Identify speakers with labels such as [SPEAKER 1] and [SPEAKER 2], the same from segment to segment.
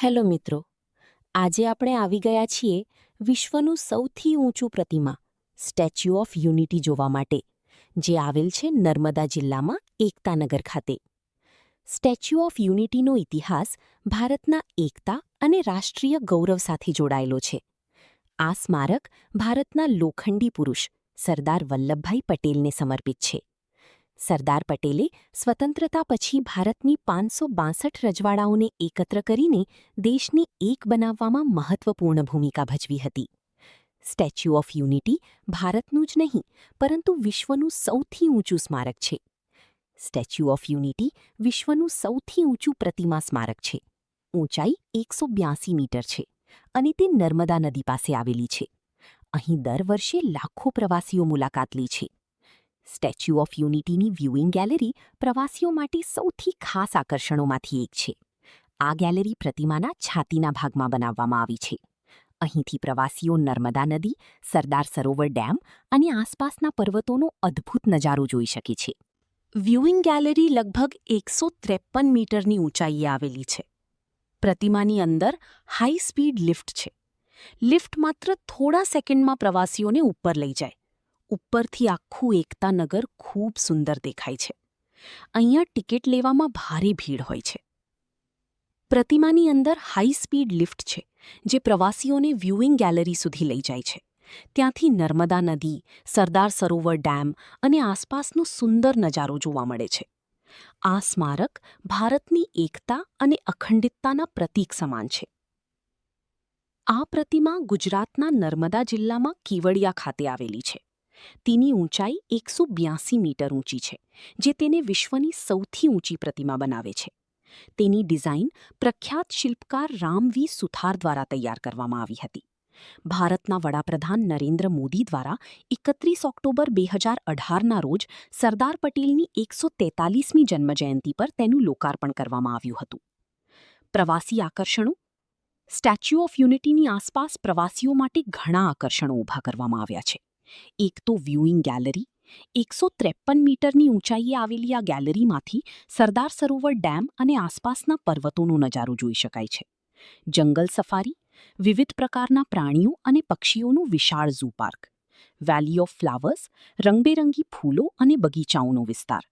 [SPEAKER 1] Hello મિત્રો, આજે આપણે આવી ગયા છીએ વિશ્વનું સૌથી ઊંચું પ્રતિમા સ્ટેચ્યુ ઓફ યુનિટી જોવા માટે, જે આવેલ છે નર્મદા જિલ્લામાં એકતાનગર ખાતે. સ્ટેચ્યુ ઓફ યુનિટીનો ઇતિહાસ ભારતના એકતા અને રાષ્ટ્રીય ગૌરવ સાથે જોડાયેલો છે. આ સ્મારક ભારતના લોખંડી પુરુષ સરદાર વલ્લભભાઈ પટેલને સમર્પિત છે. સરદાર પટેલે સ્વતંત્રતા પછી ભારતની 562 રજવાડાઓને એકત્ર કરીને દેશને એક બનાવવામાં મહત્વપૂર્ણ ભૂમિકા ભજવી હતી. સ્ટેચ્યુ ઓફ યુનિટી ભારતનું જ નહીં, પરંતુ વિશ્વનું સૌથી ઊંચું સ્મારક છે. સ્ટેચ્યુ ઓફ યુનિટી વિશ્વનું સૌથી ઊંચું પ્રતિમા સ્મારક છે. ઊંચાઈ 182 મીટર છે અને તે નર્મદા નદી પાસે આવેલી છે. અહીં દર વર્ષે લાખો પ્રવાસીઓ મુલાકાત લે છે. સ્ટેચ્યુ ઓફ યુનિટીની વ્યુઇંગ ગેલેરી પ્રવાસીઓ માટે સૌથી ખાસ આકર્ષણોમાંથી એક છે. આ ગેલેરી પ્રતિમાના છાતીના ભાગમાં બનાવવામાં આવી છે. અહીંથી પ્રવાસીઓ નર્મદા નદી, સરદાર સરોવર ડેમ અને આસપાસના પર્વતોનો અદ્ભુત નજારો જોઈ શકે છે. વ્યુઇંગ ગેલેરી લગભગ 153 મીટરની ઊંચાઈએ આવેલી છે. પ્રતિમાની અંદર હાઈ સ્પીડ લિફ્ટ છે. લિફ્ટ માત્ર થોડા સેકન્ડમાં પ્રવાસીઓને ઉપર લઈ જાય. ઉપરથી આખું એકતાનગર ખૂબ સુંદર દેખાય છે. અહીંયા ટિકિટ લેવામાં ભારે ભીડ હોય છે. પ્રતિમાની અંદર હાઈ સ્પીડ લિફ્ટ છે, જે પ્રવાસીઓને વ્યુઇંગ ગેલેરી સુધી લઈ જાય છે. ત્યાંથી નર્મદા નદી, સરદાર સરોવર ડેમ અને આસપાસનો સુંદર નજારો જોવા મળે છે. આ સ્મારક ભારતની એકતા અને અખંડિતતાના પ્રતીક સમાન છે. આ પ્રતિમા ગુજરાતના નર્મદા જિલ્લામાં કેવડિયા ખાતે આવેલી છે. તેની ઊંચાઈ 182 મીટર ઊંચી છે, જે તેને વિશ્વની સૌથી ઊંચી પ્રતિમા બનાવે છે. તેની ડિઝાઇન પ્રખ્યાત શિલ્પકાર રામ વી સુથાર દ્વારા તૈયાર કરવામાં આવી હતી. ભારતના વડાપ્રધાન નરેન્દ્ર મોદી દ્વારા 31 ઓક્ટોબર 2018ના રોજ સરદાર પટેલની 143મી જન્મજયંતિ પર તેનું લોકાર્પણ કરવામાં આવ્યું હતું. પ્રવાસી આકર્ષણો. સ્ટેચ્યુ ઓફ યુનિટીની આસપાસ પ્રવાસીઓ માટે ઘણા આકર્ષણો ઊભા કરવામાં આવ્યા છે. એક તો વ્યુઇંગ ગેલેરી. 153 મીટરની ઊંચાઈએ આવેલી આ ગેલેરીમાંથી સરદાર સરોવર ડેમ અને આસપાસના પર્વતોનો નજારો જોઈ શકાય છે. જંગલ સફારી, વિવિધ પ્રકારના પ્રાણીઓ અને પક્ષીઓનું વિશાળ zoo park, valley of flowers, રંગબેરંગી ફૂલો અને બગીચાઓનો વિસ્તાર,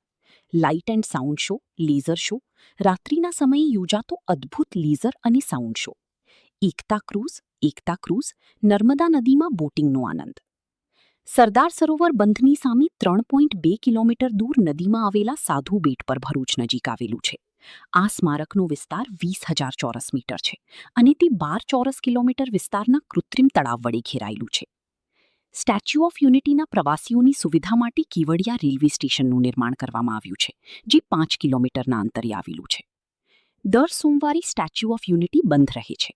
[SPEAKER 1] light and sound show, laser show, રાત્રિના સમયે યોજાતો અદ્ભુત લેઝર અને sound show, Ekta cruise, Narmada નદીમાં બોટિંગનો આનંદ. સરદાર સરોવર બંધની સામે 3.2 કિલોમીટર દૂર નદીમાં આવેલા સાધુ બેટ પર ભરૂચ નજીક આવેલું છે. આ સ્મારકનો વિસ્તાર 20,000 ચોરસ મીટર છે અને તે 12 ચોરસ કિલોમીટર વિસ્તારના કૃત્રિમ તળાવ વડે ઘેરાયેલું છે. સ્ટેચ્યુ ઓફ યુનિટીના પ્રવાસીઓની સુવિધા માટે કેવડિયા રેલવે સ્ટેશનનું નિર્માણ કરવામાં આવ્યું છે, જે 5 કિલોમીટરના અંતરે આવેલું છે. દર સોમવારે સ્ટેચ્યુ ઓફ યુનિટી બંધ રહે છે.